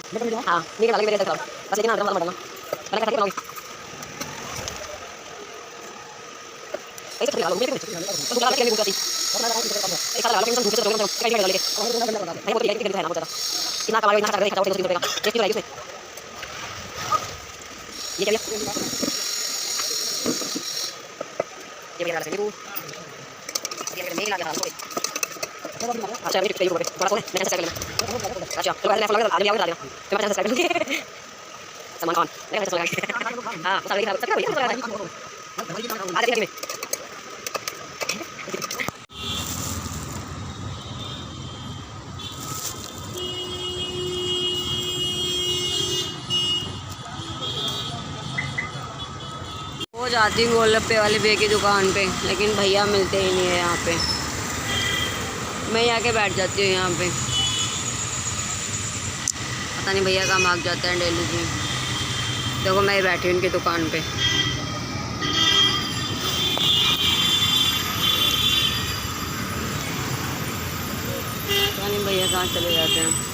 हाँ नीचे डालेंगे मेरे तरफ बस, लेकिन अदरक मत डालना, मैंने कैसे बनाओगे ऐसे खा लो मुझे कुछ तो बुला के लिए बुलाती एक साल वाला के मुझे तो लोग कहीं डाल के भाई वो तो है ना बहुत ज्यादा इतना कमाओ इतना खर्चा करेगा 40 रुपए का टेस्टी रहेगी उसमें। ये क्या ये भी डाल सकते हो ये मेरे लगा हां अच्छा मेरे पे बड़ा कौन है मैं सब्सक्राइब करना अच्छा तो पहले फॉलो कर आदमी आओगे डाल देना फिर मैं सब्सक्राइब करूंगी सलमान खान मैं सब्सक्राइब हां सब्सक्राइब भैया आ जाइए वो जाती हूँ गोलगप्पे वाले भैया की दुकान पे, लेकिन भैया मिलते ही नहीं है यहाँ पे। मैं यहाँ के बैठ जाती हूँ यहाँ पे, पता नहीं भैया कहाँ भाग जाते हैं डेली जी। देखो मैं बैठी हूँ उनकी दुकान पे। पता नहीं भैया कहाँ चले जाते हैं।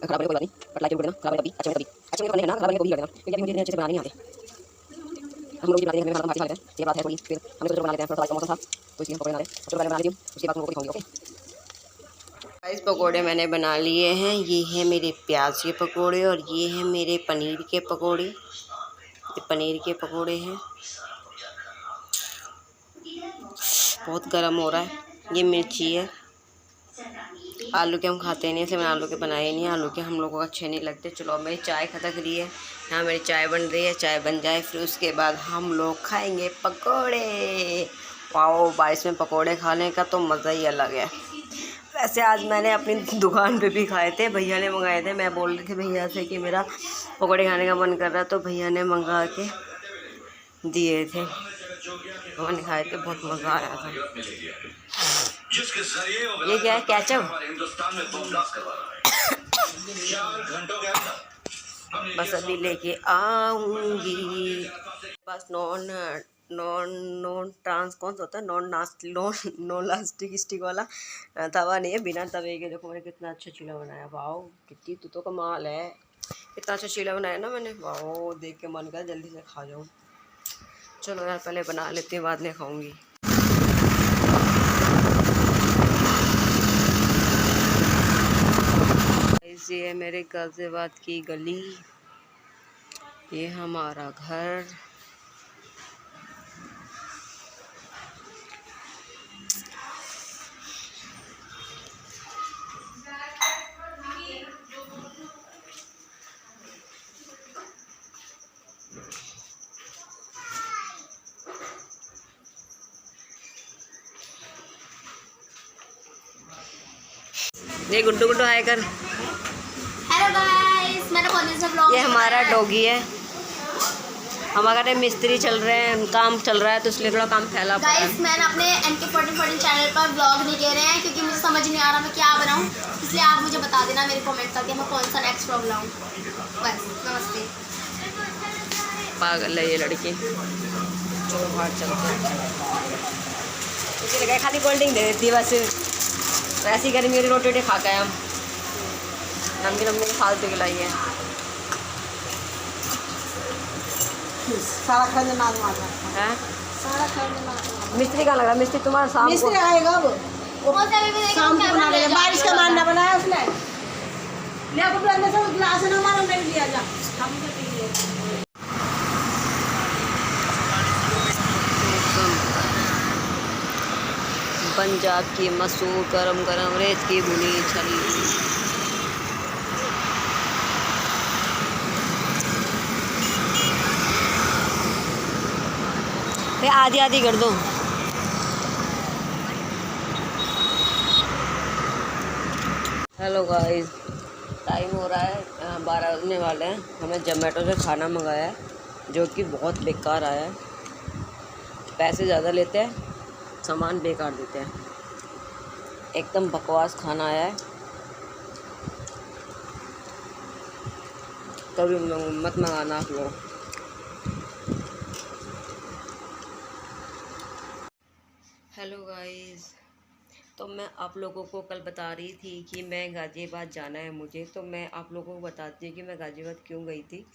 खराब है कोई बात नहीं, बट लाइक जरूर देना। खराब है कभी अच्छा है कभी अच्छा नहीं करना, खराब है वो भी कर देना, क्योंकि मुझे अच्छे से बनाने नहीं आते। हम लोग भी बनाते हैं, हमें मालूम है ये बात है थोड़ी, फिर हम लोग जो बना लेते हैं थोड़ा का मौसम था तो इसलिए हम पकड़ना है तो पहले बना लीजिए, उसके बाद हम लोग खाएंगे। ओके गाइस पकोड़े मैंने बना लिए हैं। ये है मेरे प्याज के पकोड़े और ये है मेरे पनीर के पकोड़े। ये पनीर के पकोड़े हैं, बहुत गर्म हो रहा है। ये मिर्ची है, आलू के हम खाते नहीं, इसलिए मैंने आलू के बनाए नहीं। आलू के हम लोगों को अच्छे नहीं लगते। चलो मेरी चाय खटक रही है, यहाँ मेरी चाय बन रही है। चाय बन जाए फिर उसके बाद हम लोग खाएंगे पकोड़े। वाओ बारिश में पकोड़े खाने का तो मज़ा ही अलग है। वैसे आज मैंने अपनी दुकान पे भी खाए थे, भैया ने मंगाए थे। मैं बोल रही थी भैया से कि मेरा पकोड़े खाने का मन कर रहा है, तो भैया ने मंगा के दिए थे, मैंने खाए थे, बहुत मज़ा आया था। ये क्या है केचप? बस अभी लेके आऊंगी। बस नॉन नॉन नॉन ट्रांस कौन सा होता है, नॉन लास्टिक स्टिक वाला तवा नहीं है, बिना तवे के। देखो मैंने कितना अच्छा चीला बनाया। वाओ कितनी तो कमाल है, इतना अच्छा चीला बनाया ना मैंने। वाओ देख के मन कर जल्दी से खा जाऊँ। चलो यार पहले बना लेती हूँ, बाद में खाऊंगी। ये है मेरे गाजियाबाद की गली, ये हमारा घर। ये गुड्डू गुड्डू हाय कर। हेलो गाइस, मैंने कौन सा ब्लॉग। ये हमारा डॉगी है। हमारे मिस्त्री चल रहे हैं, काम चल रहा है, तो इसलिए थोड़ा काम फैला पड़ा है। गाइस मैंने अपने NK1414 चैनल पर ब्लॉग नहीं दे रहे हैं, क्योंकि मुझे समझ नहीं आ रहा मैं क्या बनाऊं, इसलिए आप मुझे बता देना मेरे कमेंट करके मैं कौन सा नेक्स्ट ब्लॉग लाऊं। बस नमस्ते। पागल है ये लड़की। चलो बाहर चलते हैं। इसी लगा खाली कोल्ड ड्रिंक दे देती है बस, वैसी गर्मी वाली रोटी खा के हम नमकीन नमकीन फालतू खिलाई है। सारा खर्च नाज मारना है, सारा खर्च नाज। मिस्त्री कहाँ लग रहा है? मिस्त्री तुम्हारा शाम को मिस्त्री आएगा अब, शाम को बना देगा। बारिश का मारना बनाया उसने, ले को अंदर से गिलास ना मारो, नहीं लिया जा हम से पी लिए। पंजाब की मशहूर गरम गरम रेत की भुनी छली। आधी आधी कर दो। हेलो गाइस, टाइम हो रहा है 12 बजने वाले हैं। हमें जोमेटो से खाना मंगाया है, जो कि बहुत बेकार आया है। पैसे ज़्यादा लेते हैं, सामान बेकार देते हैं। एकदम बकवास खाना आया है। कभी मत मंगाना आप लोग। हेलो गाइस, तो मैं आप लोगों को कल बता रही थी कि मैं गाज़ियाबाद जाना है मुझे, तो मैं आप लोगों को बताती हूँ कि मैं गाज़ियाबाद क्यों गई थी।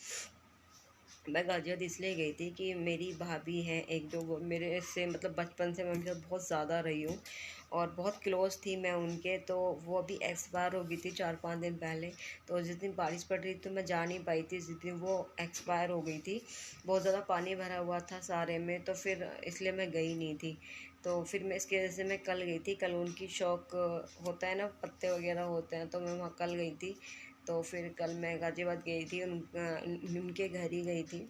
मैं गाज़ियाबाद इसलिए गई थी कि मेरी भाभी हैं एक, जो वो मेरे से मतलब बचपन से मैं उनके साथ बहुत ज़्यादा रही हूँ और बहुत क्लोज़ थी मैं उनके। तो वो अभी एक्सपायर हो गई थी 4-5 दिन पहले। तो जिस दिन बारिश पड़ रही थी तो मैं जा नहीं पाई थी, जिस दिन वो एक्सपायर हो गई थी। बहुत ज़्यादा पानी भरा हुआ था सारे में, तो फिर इसलिए मैं गई नहीं थी। तो फिर मैं इसकी वजह से मैं कल गई थी। कल उनकी शौक होता है ना, पत्ते वगैरह होते हैं, तो मैं वहाँ कल गई थी। तो फिर कल मैं गाज़ियाबाद गई थी, उनके घर ही गई थी।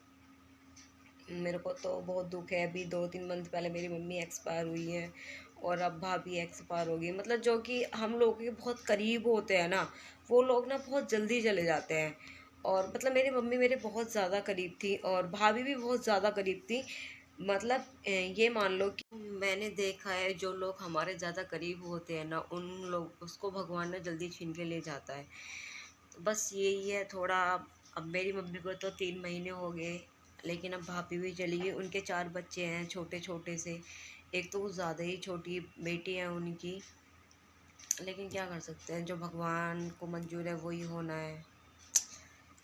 मेरे को तो बहुत दुख है, अभी 2-3 मंथ पहले मेरी मम्मी एक्सपायर हुई है और अब भाभी एक्सपायर हो गई। मतलब जो कि हम लोगों के बहुत करीब होते हैं ना, वो लोग ना बहुत जल्दी चले जाते हैं। और मतलब मेरी मम्मी मेरे बहुत ज़्यादा करीब थी और भाभी भी बहुत ज़्यादा करीब थी। मतलब ये मान लो कि मैंने देखा है जो लोग हमारे ज़्यादा करीब होते हैं ना, उन लोग उसको भगवान ना जल्दी छीन के ले जाता है। तो बस यही है थोड़ा। अब मेरी मम्मी को तो 3 महीने हो गए, लेकिन अब भाभी भी चली गई। उनके 4 बच्चे हैं छोटे छोटे से, एक तो ज़्यादा ही छोटी बेटी है उनकी। लेकिन क्या कर सकते हैं, जो भगवान को मंजूर है वही होना है।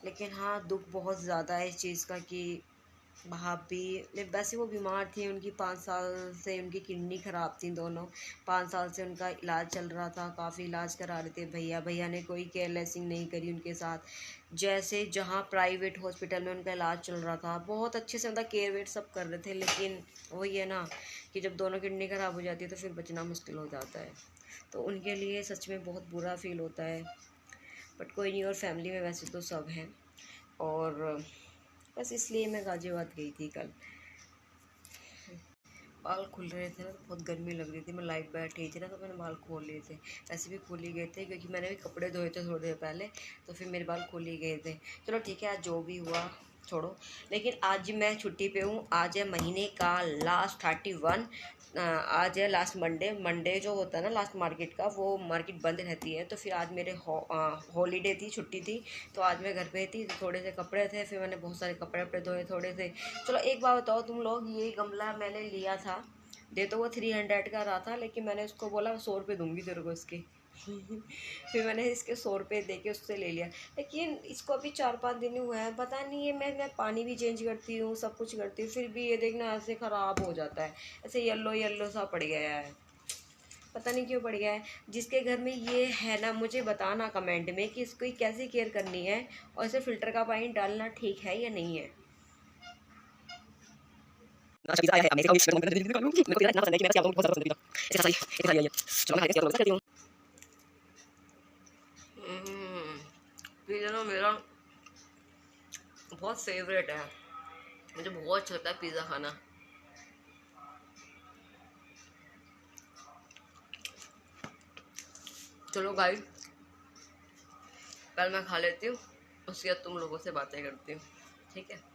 लेकिन हाँ, दुख बहुत ज़्यादा है इस चीज़ का कि भाभी वैसे वो बीमार थी, उनकी 5 साल से उनकी किडनी ख़राब थी दोनों। 5 साल से उनका इलाज चल रहा था, काफ़ी इलाज करा रहे थे भैया ने कोई केयरलेसिंग नहीं करी उनके साथ। जैसे जहाँ प्राइवेट हॉस्पिटल में उनका इलाज चल रहा था, बहुत अच्छे से उनका केयर वेयर सब कर रहे थे। लेकिन वही है ना कि जब दोनों किडनी ख़राब हो जाती है तो फिर बचना मुश्किल हो जाता है। तो उनके लिए सच में बहुत बुरा फील होता है, बट कोई नहीं। और फैमिली में वैसे तो सब हैं, और बस इसलिए मैं गाज़ियाबाद गई थी कल। बाल खुल रहे थे ना, तो बहुत गर्मी लग रही थी, मैं लाइट बैठी थी ना, तो मैंने बाल खोल लिए थे। ऐसे भी खोल ही गए थे क्योंकि मैंने भी कपड़े धोए थे थोड़ी देर पहले, तो फिर मेरे बाल खोल ही गए थे। चलो ठीक है, आज जो भी हुआ छोड़ो। लेकिन आज मैं छुट्टी पे हूँ। आज है महीने का लास्ट 31। आज है लास्ट मंडे जो होता है ना लास्ट मार्केट का, वो मार्केट बंद रहती है। तो फिर आज मेरे हॉलीडे थी, छुट्टी थी, तो आज मैं घर पे थी। थोड़े से कपड़े थे, फिर मैंने बहुत सारे कपड़े वपड़े धोए थोड़े से। चलो एक बात बताओ तुम लोग, ये गमला मैंने लिया था, दे तो वो 300 का रहा था, लेकिन मैंने उसको बोला 100 रुपये दूँगी तेरे को इसके। फिर मैंने इसके 100 रुपये दे के उससे ले लिया। लेकिन इसको अभी 4-5 दिन हुए हैं, पता नहीं है, मैं पानी भी चेंज करती हूँ, सब कुछ करती हूँ, फिर भी ये देखना ऐसे ख़राब हो जाता है, ऐसे येलो सा पड़ गया है। पता नहीं क्यों पड़ गया है। जिसके घर में ये है ना, मुझे बताना कमेंट में कि इसको कैसे केयर करनी है और इसे फ़िल्टर का पानी डालना ठीक है या नहीं है। पिज़्ज़ा ना मेरा बहुत फेवरेट है, मुझे बहुत अच्छा लगता है पिज़्ज़ा खाना। चलो गाइस, कल मैं खा लेती हूँ, उसके बाद तुम लोगों से बातें करती हूँ, ठीक है।